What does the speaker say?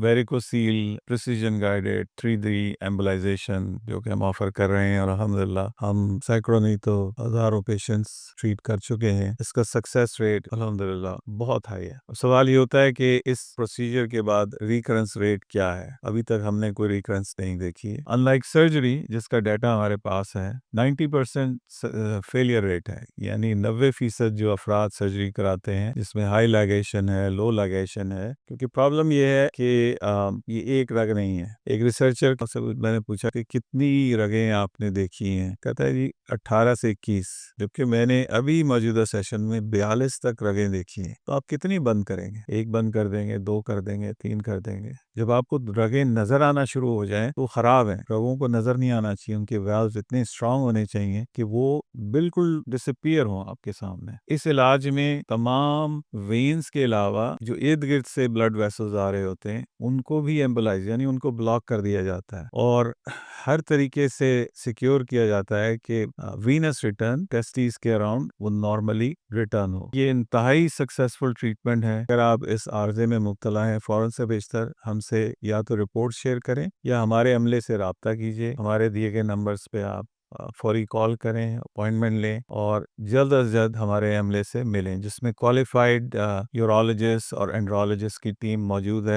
Varicocele precision guided 3D embolisation जो कि हम ऑफर कर रहे हैं, और अल्हम्दुलिल्लाह हम सैकड़ों नहीं तो हजारों पेशेंट्स ट्रीट कर चुके हैं। इसका सक्सेस रेट अल्हम्दुलिल्लाह बहुत हाई है। सवाल ये होता है कि इस प्रोसीजर के बाद रिकरेंस रेट क्या है। अभी तक हमने कोई रिकरेंस नहीं देखी है। अनलाइक सर्जरी जिसका डाटा हमारे पास है, 90% फेलियर रेट है, यानी 90% जो अफराद सर्जरी कराते हैं जिसमें हाई लागेशन है, लो लागेशन है, क्योंकि प्रॉब्लम ये है कि ये एक रग नहीं है। एक रिसर्चर से मैंने पूछा कि कितनी रगें आपने देखी हैं, कहता है जी 18 से 21, जबकि मैंने अभी मौजूदा सेशन में 42 तक रगें देखी हैं। तो आप कितनी बंद करेंगे? एक बंद कर देंगे, दो कर देंगे, तीन कर देंगे। जब आपको रगें नजर आना शुरू हो जाएं तो खराब है। रगों को नजर नहीं आना चाहिए, उनके वाल्व्स इतने स्ट्रांग होने चाहिए कि वो बिल्कुल डिसअपीयर हो आपके सामने। इस इलाज में तमाम वेन्स के अलावा जो इर्द गिर्द से ब्लड वेसल्स आ रहे होते हैं उनको भी एम्बोलाइज यानी उनको ब्लॉक कर दिया जाता है, और हर तरीके से सिक्योर किया जाता है कि वीनस रिटर्न टेस्टिस के अराउंड वो नॉर्मली रिटर्न हो। ये इंतहाई सक्सेसफुल ट्रीटमेंट है। अगर आप इस आर्जे में मुब्तला हैं, फौरन से बेशतर हमसे या तो रिपोर्ट शेयर करें या हमारे अमले से रब्ता कीजिए। हमारे दिए गए नंबर्स पे आप फौरी कॉल करें, अपॉइंटमेंट लें और जल्द अज जल्द हमारे अमले से मिलें, जिसमें क्वालिफाइड यूरोलॉजिस्ट और एंड्रोलॉजिस्ट की टीम मौजूद है।